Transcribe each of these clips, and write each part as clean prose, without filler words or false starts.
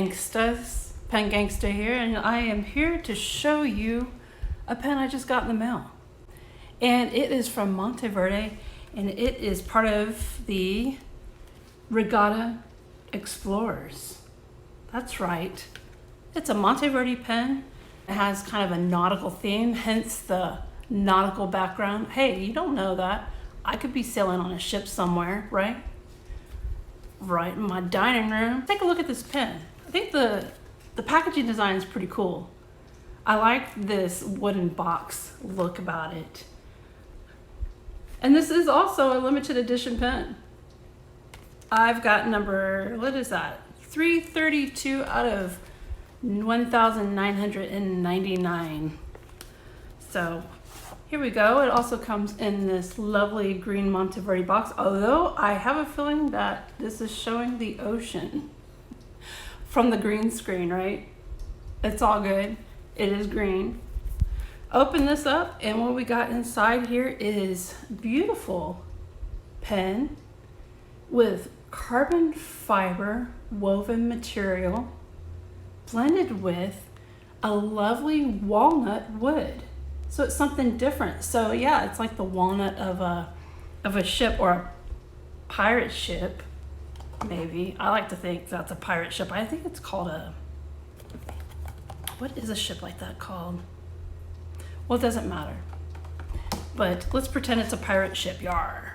Gangstas, Pen Gangsta here, and I am here to show you a pen I just got in the mail. And it is from Monteverde, and it is part of the Regatta Explorers. That's right. It's a Monteverde pen. It has kind of a nautical theme, hence the nautical background. Hey, you don't know that. I could be sailing on a ship somewhere, right? Right in my dining room. Take a look at this pen. I think the packaging design is pretty cool. I like this wooden box look about it. And this is also a limited edition pen. I've got number, what is that? 332 out of 1,999. So here we go. It also comes in this lovely green Monteverde box, although I have a feeling that this is showing the ocean from the green screen, right? It's all good. It is green. Open this up, and what we got inside here is beautiful pen with carbon fiber woven material blended with a lovely walnut wood. So it's something different. So yeah, it's like the walnut of a ship, or a pirate ship, maybe. I like to think that's a pirate ship. I think it's called what is a ship like that called? Well, it doesn't matter. But let's pretend it's a pirate ship, yar.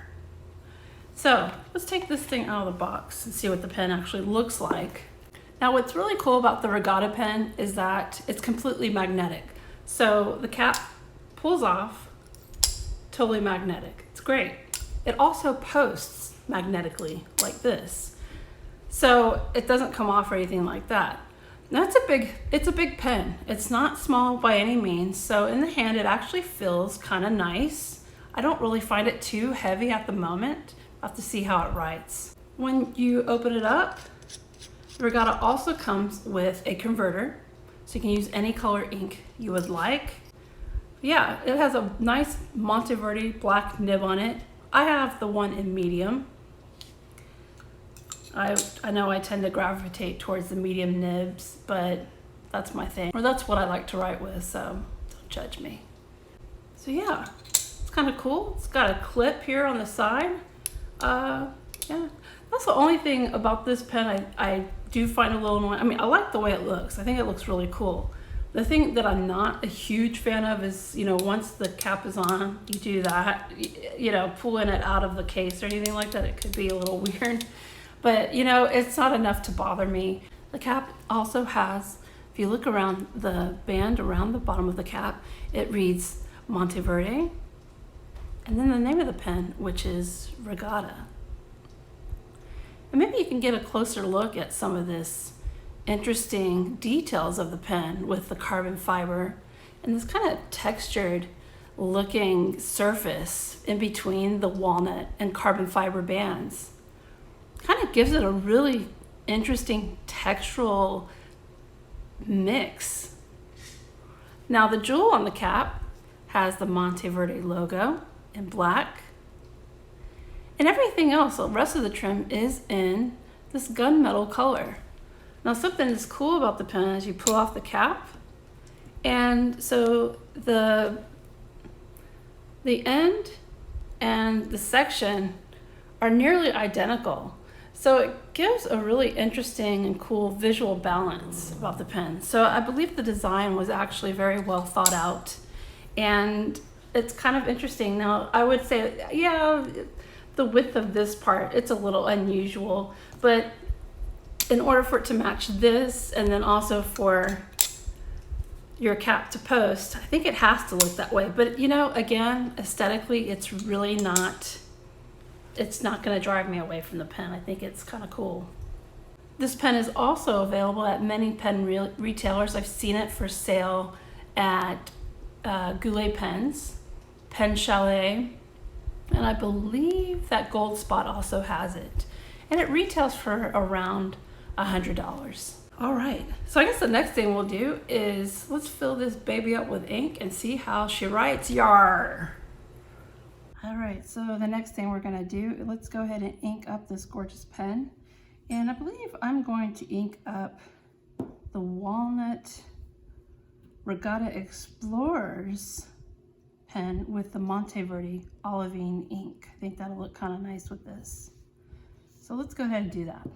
So let's take this thing out of the box and see what the pen actually looks like. Now, what's really cool about the Regatta pen is that it's completely magnetic. So the cap pulls off, totally magnetic. It's great. It also posts magnetically like this. So it doesn't come off or anything like that. Now it's a big pen. It's not small by any means. So in the hand, it actually feels kind of nice. I don't really find it too heavy at the moment. I'll have to see how it writes. When you open it up, the Regatta also comes with a converter. So you can use any color ink you would like. Yeah, it has a nice Monteverde black nib on it. I have the one in medium. I know I tend to gravitate towards the medium nibs, but that's my thing. Or that's what I like to write with, so don't judge me. So yeah, it's kind of cool. It's got a clip here on the side. Yeah, that's the only thing about this pen I do find a little annoying. I mean, I like the way it looks. I think it looks really cool. The thing that I'm not a huge fan of is, once the cap is on, you do that, pulling it out of the case or anything like that, it could be a little weird. But, it's not enough to bother me. The cap also has, if you look around the band around the bottom of the cap, it reads Monteverde, and then the name of the pen, which is Regatta. And maybe you can get a closer look at some of this interesting details of the pen with the carbon fiber and this kind of textured looking surface in between the walnut and carbon fiber bands. Kind of gives it a really interesting textural mix. Now the jewel on the cap has the Monteverde logo in black, and everything else, the rest of the trim, is in this gunmetal color. Now something that's cool about the pen is you pull off the cap, and so the end and the section are nearly identical. So it gives a really interesting and cool visual balance about the pen. So I believe the design was actually very well thought out, and it's kind of interesting. Now I would say, yeah, the width of this part, it's a little unusual, but in order for it to match this, and then also for your cap to post, I think it has to look that way. But again, aesthetically, it's really not, it's not going to drive me away from the pen. I think it's kind of cool. This pen is also available at many pen retailers. I've seen it for sale at Goulet Pens, Pen Chalet, and I believe that Gold Spot also has it. And it retails for around $100. All right, so I guess the next thing we'll do is let's fill this baby up with ink and see how she writes, yar. All right, so the next thing we're gonna do, let's go ahead and ink up this gorgeous pen. And I believe I'm going to ink up Walnut Regatta Explorers pen with the Monteverde olivine ink. I think that'll look kind of nice with this. So let's go ahead and do that.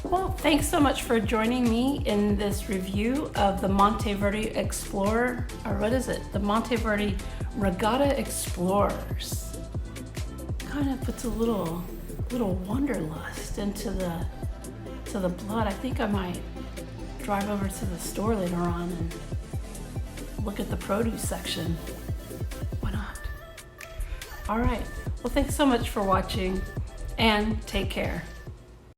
Well, thanks so much for joining me in this review of the Monteverde Explorer, or what is it? The Monteverde Regatta Explorers. Kind of puts a little wanderlust into the blood. I think I might drive over to the store later on and look at the produce section. Why not? All right. Well, thanks so much for watching, and take care.